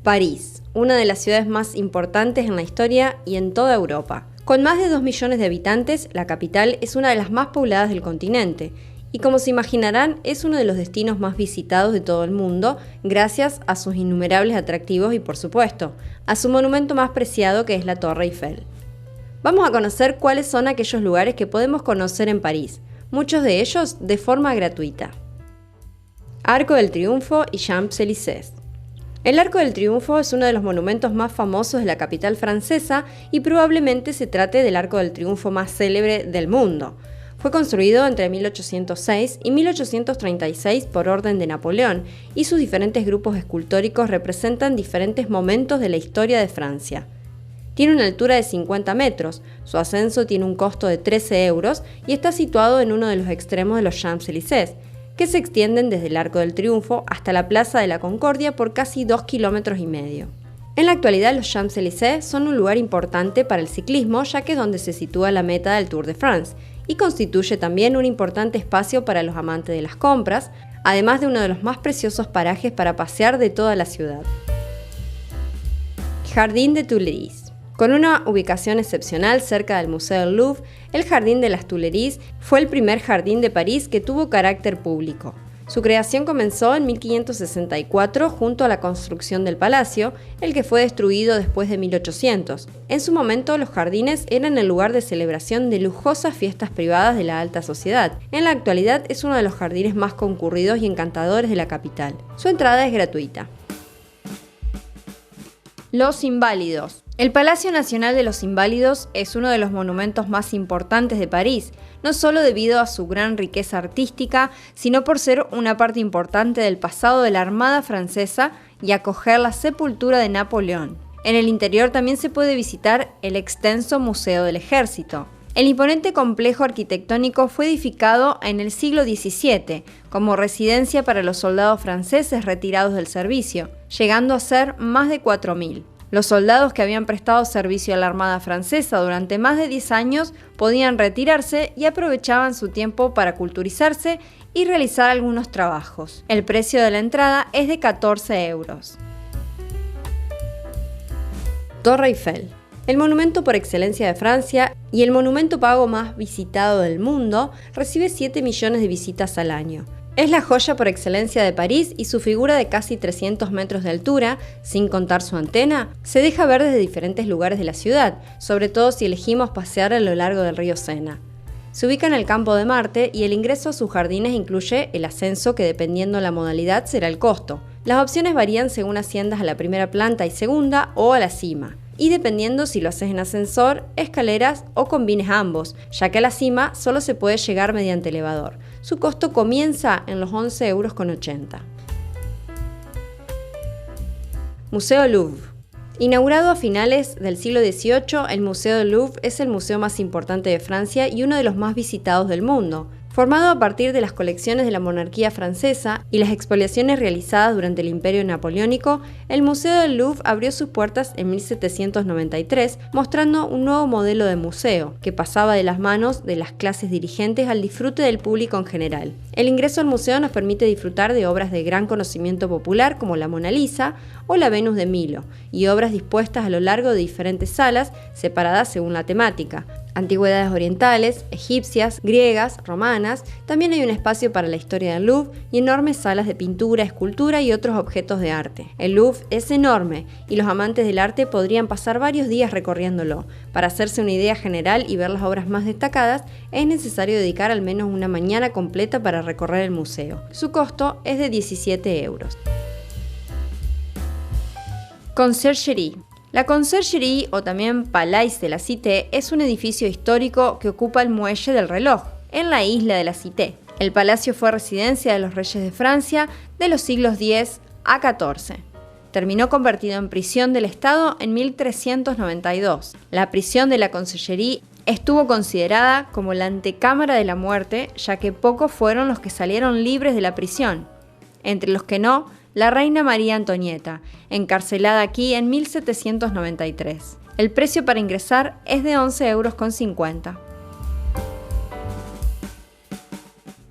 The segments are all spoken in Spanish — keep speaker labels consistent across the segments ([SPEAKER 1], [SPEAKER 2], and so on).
[SPEAKER 1] París, una de las ciudades más importantes en la historia y en toda Europa. Con más de 2 millones de habitantes, la capital es una de las más pobladas del continente y, como se imaginarán, es uno de los destinos más visitados de todo el mundo gracias a sus innumerables atractivos y, por supuesto, a su monumento más preciado, que es la Torre Eiffel. Vamos a conocer cuáles son aquellos lugares que podemos conocer en París, muchos de ellos de forma gratuita. Arco del Triunfo y Champs-Élysées. El Arco del Triunfo es uno de los monumentos más famosos de la capital francesa y probablemente se trate del Arco del Triunfo más célebre del mundo. Fue construido entre 1806 y 1836 por orden de Napoleón y sus diferentes grupos escultóricos representan diferentes momentos de la historia de Francia. Tiene una altura de 50 metros, su ascenso tiene un costo de 13 euros y está situado en uno de los extremos de los Champs-Élysées, que se extienden desde el Arco del Triunfo hasta la Plaza de la Concordia por casi 2,5 kilómetros. En la actualidad, los Champs-Élysées son un lugar importante para el ciclismo, ya que es donde se sitúa la meta del Tour de France, y constituye también un importante espacio para los amantes de las compras, además de uno de los más preciosos parajes para pasear de toda la ciudad. Jardín de Tuileries. Con una ubicación excepcional cerca del Museo del Louvre, el Jardín de las Tuileries fue el primer jardín de París que tuvo carácter público. Su creación comenzó en 1564 junto a la construcción del palacio, el que fue destruido después de 1800. En su momento, los jardines eran el lugar de celebración de lujosas fiestas privadas de la alta sociedad. En la actualidad es uno de los jardines más concurridos y encantadores de la capital. Su entrada es gratuita. Los Inválidos. El Palacio Nacional de los Inválidos es uno de los monumentos más importantes de París, no solo debido a su gran riqueza artística, sino por ser una parte importante del pasado de la Armada francesa y acoger la sepultura de Napoleón. En el interior también se puede visitar el extenso Museo del Ejército. El imponente complejo arquitectónico fue edificado en el siglo XVII como residencia para los soldados franceses retirados del servicio, llegando a ser más de 4.000. Los soldados que habían prestado servicio a la Armada francesa durante más de 10 años podían retirarse y aprovechaban su tiempo para culturizarse y realizar algunos trabajos. El precio de la entrada es de 14 euros. Torre Eiffel. El monumento por excelencia de Francia y el monumento pago más visitado del mundo, recibe 7 millones de visitas al año. Es la joya por excelencia de París y su figura de casi 300 metros de altura, sin contar su antena, se deja ver desde diferentes lugares de la ciudad, sobre todo si elegimos pasear a lo largo del río Sena. Se ubica en el Campo de Marte y el ingreso a sus jardines incluye el ascenso, que dependiendo la modalidad será el costo. Las opciones varían según asciendas a la primera planta y segunda o a la cima, y dependiendo si lo haces en ascensor, escaleras o combines ambos, ya que a la cima solo se puede llegar mediante elevador. Su costo comienza en los 11,80 euros. Museo Louvre. Inaugurado a finales del siglo XVIII, el Museo del Louvre es el museo más importante de Francia y uno de los más visitados del mundo. Formado a partir de las colecciones de la monarquía francesa y las expoliaciones realizadas durante el Imperio Napoleónico, el Museo del Louvre abrió sus puertas en 1793, mostrando un nuevo modelo de museo, que pasaba de las manos de las clases dirigentes al disfrute del público en general. El ingreso al museo nos permite disfrutar de obras de gran conocimiento popular como la Mona Lisa o la Venus de Milo, y obras dispuestas a lo largo de diferentes salas, separadas según la temática. Antigüedades orientales, egipcias, griegas, romanas. También hay un espacio para la historia del Louvre y enormes salas de pintura, escultura y otros objetos de arte. El Louvre es enorme y los amantes del arte podrían pasar varios días recorriéndolo. Para hacerse una idea general y ver las obras más destacadas, es necesario dedicar al menos una mañana completa para recorrer el museo. Su costo es de 17 euros. Conciergerie. La Conciergerie, o también Palais de la Cité, es un edificio histórico que ocupa el Muelle del Reloj, en la isla de la Cité. El palacio fue residencia de los reyes de Francia de los siglos X a XIV. Terminó convertido en prisión del Estado en 1392. La prisión de la Conciergerie estuvo considerada como la antecámara de la muerte, ya que pocos fueron los que salieron libres de la prisión. Entre los que no, la reina María Antonieta, encarcelada aquí en 1793. El precio para ingresar es de 11,50 euros.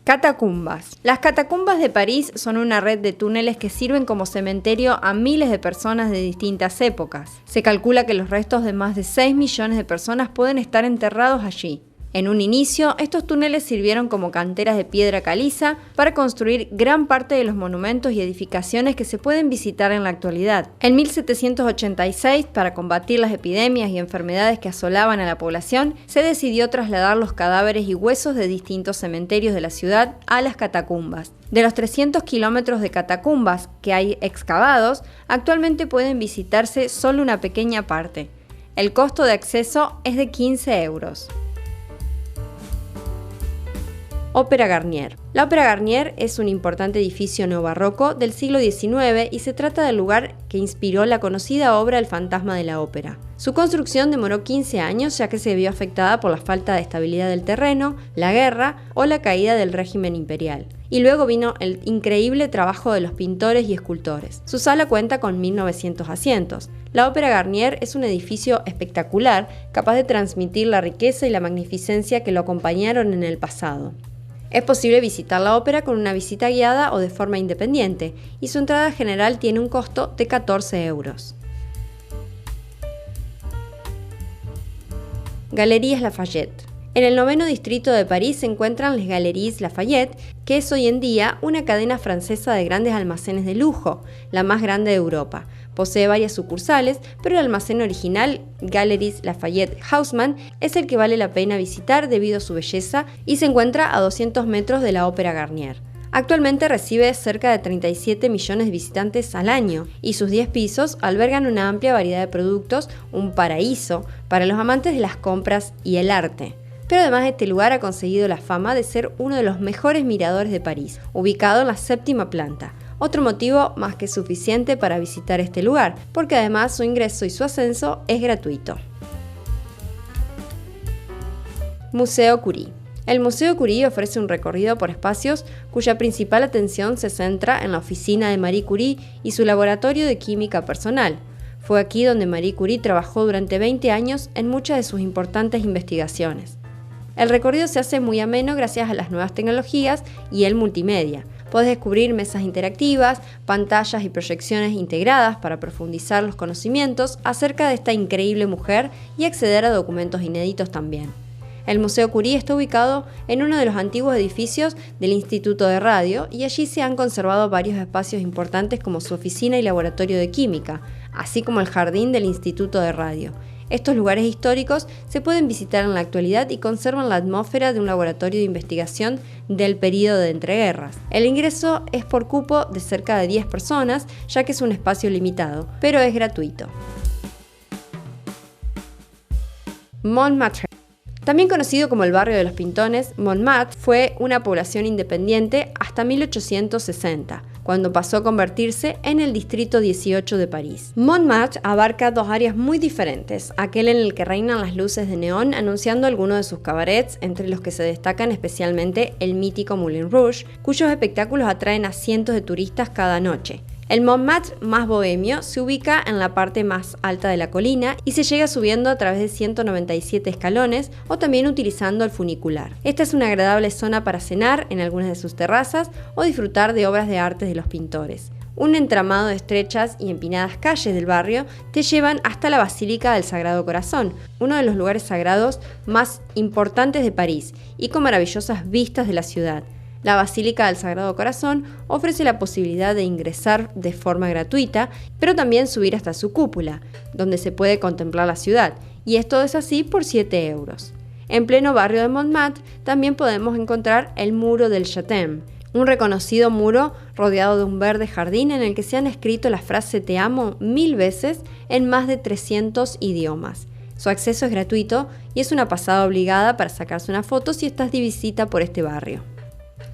[SPEAKER 1] Catacumbas. Las catacumbas de París son una red de túneles que sirven como cementerio a miles de personas de distintas épocas. Se calcula que los restos de más de 6 millones de personas pueden estar enterrados allí. En un inicio, estos túneles sirvieron como canteras de piedra caliza para construir gran parte de los monumentos y edificaciones que se pueden visitar en la actualidad. En 1786, para combatir las epidemias y enfermedades que asolaban a la población, se decidió trasladar los cadáveres y huesos de distintos cementerios de la ciudad a las catacumbas. De los 300 kilómetros de catacumbas que hay excavados, actualmente pueden visitarse solo una pequeña parte. El costo de acceso es de 15 euros. Ópera Garnier. La Ópera Garnier es un importante edificio neobarroco del siglo XIX y se trata del lugar que inspiró la conocida obra El fantasma de la ópera. Su construcción demoró 15 años ya que se vio afectada por la falta de estabilidad del terreno, la guerra o la caída del régimen imperial. Y luego vino el increíble trabajo de los pintores y escultores. Su sala cuenta con 1900 asientos. La Ópera Garnier es un edificio espectacular, capaz de transmitir la riqueza y la magnificencia que lo acompañaron en el pasado. Es posible visitar la ópera con una visita guiada o de forma independiente, y su entrada general tiene un costo de 14 euros. Galerías Lafayette. En el 9º distrito de París se encuentran las Galeries Lafayette, que es hoy en día una cadena francesa de grandes almacenes de lujo, la más grande de Europa. Posee varias sucursales, pero el almacén original, Galeries Lafayette Haussmann, es el que vale la pena visitar debido a su belleza y se encuentra a 200 metros de la Ópera Garnier. Actualmente recibe cerca de 37 millones de visitantes al año y sus 10 pisos albergan una amplia variedad de productos, un paraíso para los amantes de las compras y el arte. Pero además este lugar ha conseguido la fama de ser uno de los mejores miradores de París, ubicado en la 7ª planta. Otro motivo más que suficiente para visitar este lugar, porque además su ingreso y su ascenso es gratuito. Museo Curie. El Museo Curie ofrece un recorrido por espacios cuya principal atención se centra en la oficina de Marie Curie y su laboratorio de química personal. Fue aquí donde Marie Curie trabajó durante 20 años en muchas de sus importantes investigaciones. El recorrido se hace muy ameno gracias a las nuevas tecnologías y el multimedia. Podés descubrir mesas interactivas, pantallas y proyecciones integradas para profundizar los conocimientos acerca de esta increíble mujer y acceder a documentos inéditos también. El Museo Curie está ubicado en uno de los antiguos edificios del Instituto de Radio y allí se han conservado varios espacios importantes como su oficina y laboratorio de química, así como el jardín del Instituto de Radio. Estos lugares históricos se pueden visitar en la actualidad y conservan la atmósfera de un laboratorio de investigación del período de entreguerras. El ingreso es por cupo de cerca de 10 personas, ya que es un espacio limitado, pero es gratuito. Montmartre. También conocido como el barrio de los Pintones, Montmartre fue una población independiente hasta 1860, cuando pasó a convertirse en el distrito 18 de París. Montmartre abarca dos áreas muy diferentes, aquel en el que reinan las luces de neón anunciando algunos de sus cabarets, entre los que se destacan especialmente el mítico Moulin Rouge, cuyos espectáculos atraen a cientos de turistas cada noche. El Montmartre más bohemio se ubica en la parte más alta de la colina y se llega subiendo a través de 197 escalones o también utilizando el funicular. Esta es una agradable zona para cenar en algunas de sus terrazas o disfrutar de obras de arte de los pintores. Un entramado de estrechas y empinadas calles del barrio te llevan hasta la Basílica del Sagrado Corazón, uno de los lugares sagrados más importantes de París y con maravillosas vistas de la ciudad. La Basílica del Sagrado Corazón ofrece la posibilidad de ingresar de forma gratuita, pero también subir hasta su cúpula, donde se puede contemplar la ciudad, y esto es así por 7 euros. En pleno barrio de Montmartre también podemos encontrar el Muro del Château, un reconocido muro rodeado de un verde jardín en el que se han escrito la frase "Te amo" 1000 veces en más de 300 idiomas. Su acceso es gratuito y es una pasada obligada para sacarse una foto si estás de visita por este barrio.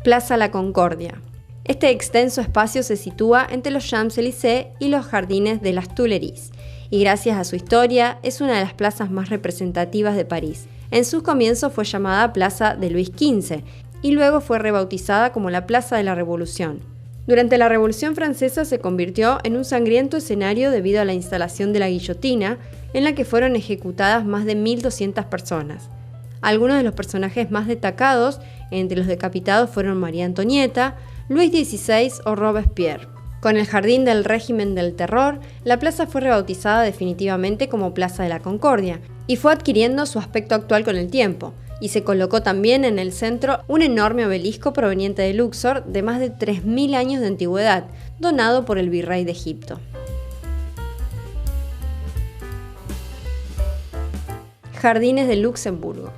[SPEAKER 1] Plaza La Concordia. Este extenso espacio se sitúa entre los Champs-Élysées y los jardines de las Tuileries, y gracias a su historia es una de las plazas más representativas de París. En sus comienzos fue llamada Plaza de Luis XV y luego fue rebautizada como la Plaza de la Revolución. Durante la Revolución Francesa se convirtió en un sangriento escenario debido a la instalación de la guillotina, en la que fueron ejecutadas más de 1200 personas. Algunos de los personajes más destacados entre los decapitados fueron María Antonieta, Luis XVI o Robespierre. Con el Jardín del Régimen del Terror, la plaza fue rebautizada definitivamente como Plaza de la Concordia y fue adquiriendo su aspecto actual con el tiempo, y se colocó también en el centro un enorme obelisco proveniente de Luxor de más de 3000 años de antigüedad, donado por el virrey de Egipto. Jardines de Luxemburgo.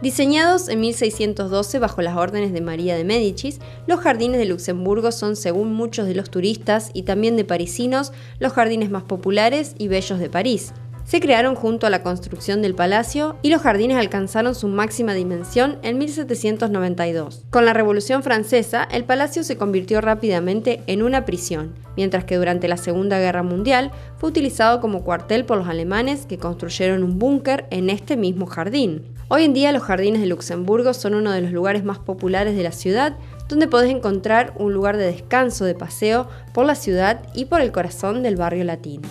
[SPEAKER 1] Diseñados en 1612 bajo las órdenes de María de Médicis, los jardines de Luxemburgo son, según muchos de los turistas y también de parisinos, los jardines más populares y bellos de París. Se crearon junto a la construcción del palacio y los jardines alcanzaron su máxima dimensión en 1792. Con la Revolución Francesa, el palacio se convirtió rápidamente en una prisión, mientras que durante la Segunda Guerra Mundial fue utilizado como cuartel por los alemanes que construyeron un búnker en este mismo jardín. Hoy en día los jardines de Luxemburgo son uno de los lugares más populares de la ciudad, donde podés encontrar un lugar de descanso, de paseo por la ciudad y por el corazón del barrio latino.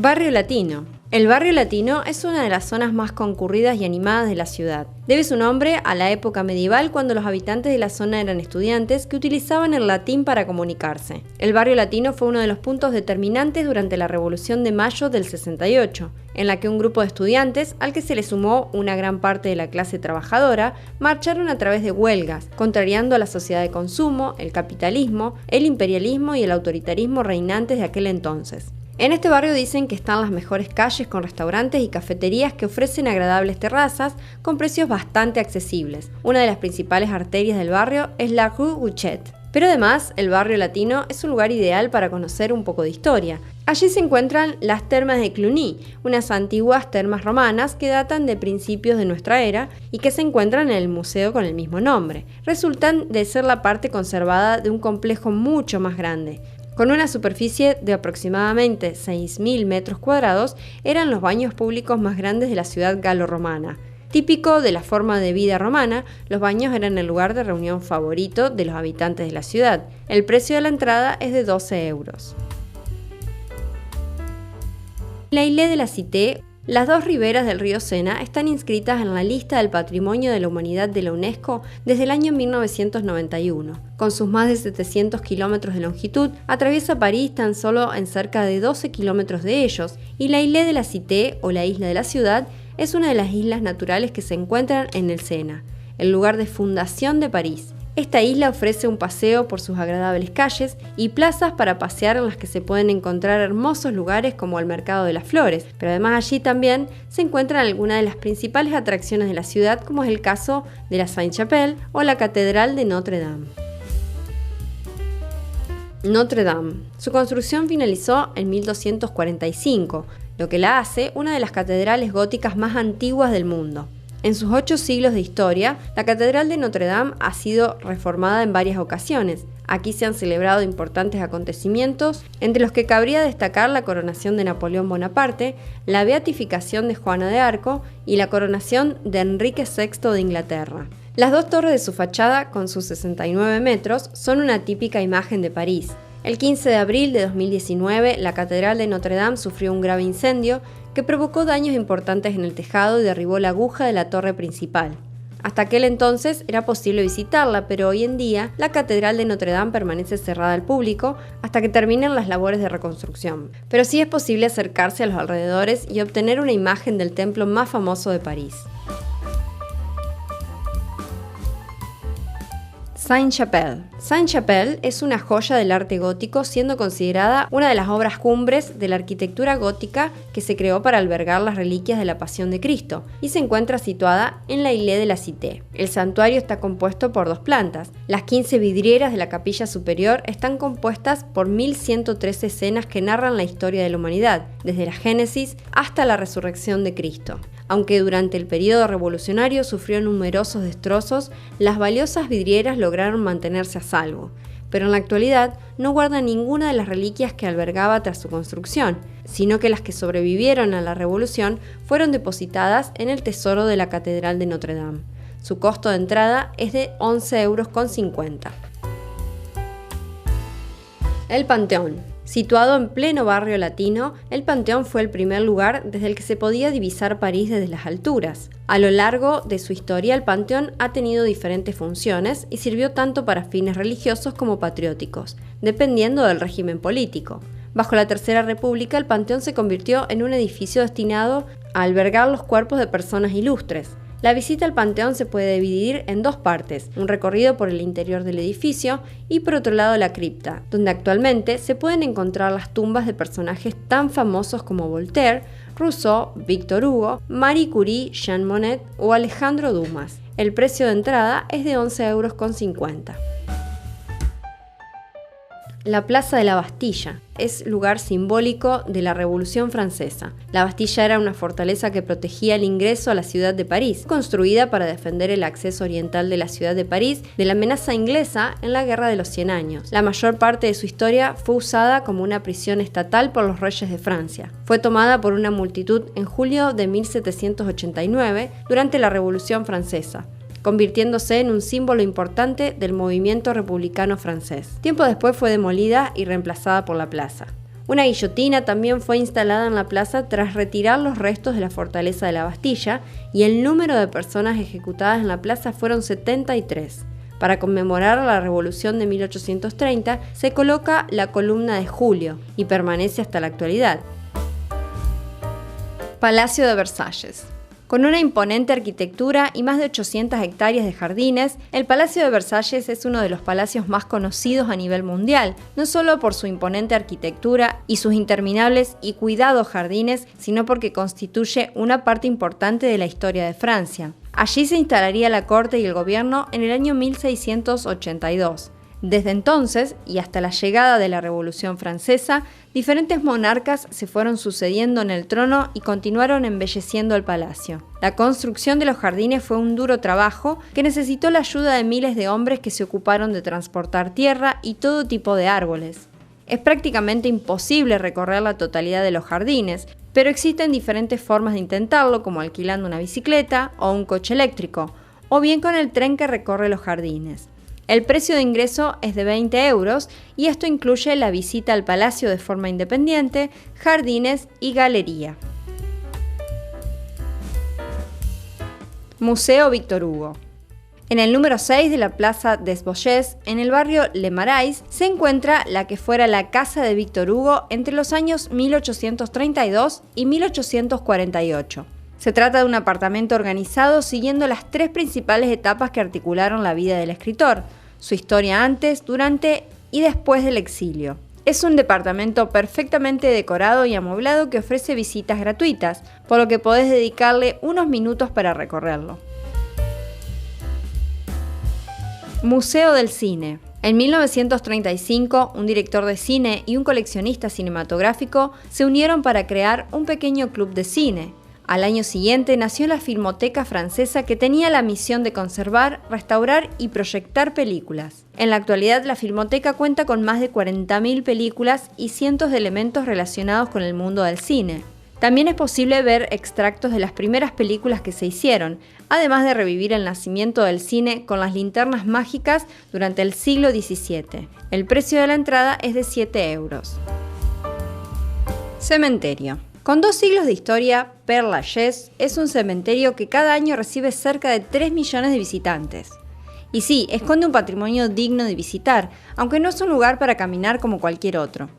[SPEAKER 1] Barrio Latino. El barrio latino es una de las zonas más concurridas y animadas de la ciudad. Debe su nombre a la época medieval, cuando los habitantes de la zona eran estudiantes que utilizaban el latín para comunicarse. El barrio latino fue uno de los puntos determinantes durante la Revolución de Mayo del 68, en la que un grupo de estudiantes, al que se le sumó una gran parte de la clase trabajadora, marcharon a través de huelgas, contrariando a la sociedad de consumo, el capitalismo, el imperialismo y el autoritarismo reinantes de aquel entonces. En este barrio dicen que están las mejores calles con restaurantes y cafeterías que ofrecen agradables terrazas con precios bastante accesibles. Una de las principales arterias del barrio es la Rue Guichet. Pero además, el barrio latino es un lugar ideal para conocer un poco de historia. Allí se encuentran las termas de Cluny, unas antiguas termas romanas que datan de principios de nuestra era y que se encuentran en el museo con el mismo nombre. Resultan de ser la parte conservada de un complejo mucho más grande. Con una superficie de aproximadamente 6.000 metros cuadrados, eran los baños públicos más grandes de la ciudad galo-romana. Típico de la forma de vida romana, los baños eran el lugar de reunión favorito de los habitantes de la ciudad. El precio de la entrada es de 12 euros. La Île de la Cité. Las dos riberas del río Sena están inscritas en la lista del Patrimonio de la Humanidad de la UNESCO desde el año 1991. Con sus más de 700 kilómetros de longitud, atraviesa París tan solo en cerca de 12 kilómetros de ellos, y la Île de la Cité, o la Isla de la Ciudad, es una de las islas naturales que se encuentran en el Sena, el lugar de fundación de París. Esta isla ofrece un paseo por sus agradables calles y plazas para pasear, en las que se pueden encontrar hermosos lugares como el Mercado de las Flores, pero además allí también se encuentran algunas de las principales atracciones de la ciudad, como es el caso de la Sainte-Chapelle o la Catedral de Notre Dame. Notre Dame. Su construcción finalizó en 1245, lo que la hace una de las catedrales góticas más antiguas del mundo. En sus 8 siglos de historia, la Catedral de Notre Dame ha sido reformada en varias ocasiones. Aquí se han celebrado importantes acontecimientos, entre los que cabría destacar la coronación de Napoleón Bonaparte, la beatificación de Juana de Arco y la coronación de Enrique VI de Inglaterra. Las dos torres de su fachada, con sus 69 metros, son una típica imagen de París. El 15 de abril de 2019, la Catedral de Notre Dame sufrió un grave incendio que provocó daños importantes en el tejado y derribó la aguja de la torre principal. Hasta aquel entonces era posible visitarla, pero hoy en día la Catedral de Notre Dame permanece cerrada al público hasta que terminen las labores de reconstrucción. Pero sí es posible acercarse a los alrededores y obtener una imagen del templo más famoso de París. Sainte-Chapelle. Sainte-Chapelle es una joya del arte gótico, siendo considerada una de las obras cumbres de la arquitectura gótica que se creó para albergar las reliquias de la Pasión de Cristo, y se encuentra situada en la Île de la Cité. El santuario está compuesto por 2 plantas. Las 15 vidrieras de la capilla superior están compuestas por 1113 escenas que narran la historia de la humanidad, desde la Génesis hasta la resurrección de Cristo. Aunque durante el periodo revolucionario sufrió numerosos destrozos, las valiosas vidrieras lograron mantenerse a salvo, pero en la actualidad no guarda ninguna de las reliquias que albergaba tras su construcción, sino que las que sobrevivieron a la revolución fueron depositadas en el tesoro de la Catedral de Notre Dame. Su costo de entrada es de 11,50 €. El Panteón. Situado en pleno barrio latino, el Panteón fue el primer lugar desde el que se podía divisar París desde las alturas. A lo largo de su historia, el Panteón ha tenido diferentes funciones y sirvió tanto para fines religiosos como patrióticos, dependiendo del régimen político. Bajo la Tercera República, el Panteón se convirtió en un edificio destinado a albergar los cuerpos de personas ilustres. La visita al Panteón se puede dividir en dos partes, un recorrido por el interior del edificio y por otro lado la cripta, donde actualmente se pueden encontrar las tumbas de personajes tan famosos como Voltaire, Rousseau, Victor Hugo, Marie Curie, Jean Monnet o Alejandro Dumas. El precio de entrada es de 11,50 €. La Plaza de la Bastilla es lugar simbólico de la Revolución Francesa. La Bastilla era una fortaleza que protegía el ingreso a la ciudad de París, construida para defender el acceso oriental de la ciudad de París de la amenaza inglesa en la Guerra de los 100 años. La mayor parte de su historia fue usada como una prisión estatal por los reyes de Francia. Fue tomada por una multitud en julio de 1789 durante la Revolución Francesa, convirtiéndose en un símbolo importante del movimiento republicano francés. Tiempo después fue demolida y reemplazada por la plaza. Una guillotina también fue instalada en la plaza tras retirar los restos de la fortaleza de la Bastilla, y el número de personas ejecutadas en la plaza fueron 73. Para conmemorar la Revolución de 1830 se coloca la columna de Julio y permanece hasta la actualidad. Palacio de Versalles. Con una imponente arquitectura y más de 800 hectáreas de jardines, el Palacio de Versalles es uno de los palacios más conocidos a nivel mundial, no solo por su imponente arquitectura y sus interminables y cuidados jardines, sino porque constituye una parte importante de la historia de Francia. Allí se instalaría la corte y el gobierno en el año 1682. Desde entonces, y hasta la llegada de la Revolución Francesa, diferentes monarcas se fueron sucediendo en el trono y continuaron embelleciendo el palacio. La construcción de los jardines fue un duro trabajo que necesitó la ayuda de miles de hombres que se ocuparon de transportar tierra y todo tipo de árboles. Es prácticamente imposible recorrer la totalidad de los jardines, pero existen diferentes formas de intentarlo, como alquilando una bicicleta o un coche eléctrico, o bien con el tren que recorre los jardines. El precio de ingreso es de 20 € y esto incluye la visita al palacio de forma independiente, jardines y galería. Museo Victor Hugo. En el número 6 de la Plaza des Bourgeois, en el barrio Le Marais, se encuentra la que fuera la casa de Victor Hugo entre los años 1832 y 1848. Se trata de un apartamento organizado siguiendo las tres principales etapas que articularon la vida del escritor: su historia antes, durante y después del exilio. Es un departamento perfectamente decorado y amueblado que ofrece visitas gratuitas, por lo que podés dedicarle unos minutos para recorrerlo. Museo del Cine. En 1935, un director de cine y un coleccionista cinematográfico se unieron para crear un pequeño club de cine. Al año siguiente nació la Filmoteca Francesa, que tenía la misión de conservar, restaurar y proyectar películas. En la actualidad, la Filmoteca cuenta con más de 40.000 películas y cientos de elementos relacionados con el mundo del cine. También es posible ver extractos de las primeras películas que se hicieron, además de revivir el nacimiento del cine con las linternas mágicas durante el siglo XVII. El precio de la entrada es de 7 €. Cementerio. Con 2 siglos de historia, Père Lachaise es un cementerio que cada año recibe cerca de 3 millones de visitantes. Y sí, esconde un patrimonio digno de visitar, aunque no es un lugar para caminar como cualquier otro.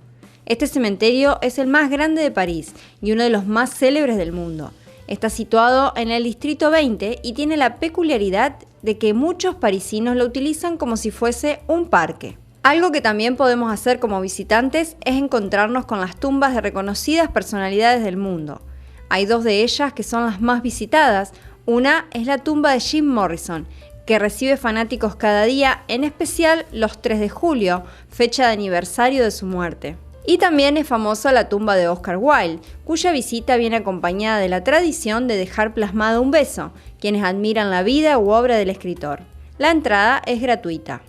[SPEAKER 1] Este cementerio es el más grande de París y uno de los más célebres del mundo. Está situado en el distrito 20 y tiene la peculiaridad de que muchos parisinos lo utilizan como si fuese un parque. Algo que también podemos hacer como visitantes es encontrarnos con las tumbas de reconocidas personalidades del mundo. Hay 2 de ellas que son las más visitadas. Una es la tumba de Jim Morrison, que recibe fanáticos cada día, en especial los 3 de julio, fecha de aniversario de su muerte. Y también es famosa la tumba de Oscar Wilde, cuya visita viene acompañada de la tradición de dejar plasmado un beso, quienes admiran la vida u obra del escritor. La entrada es gratuita.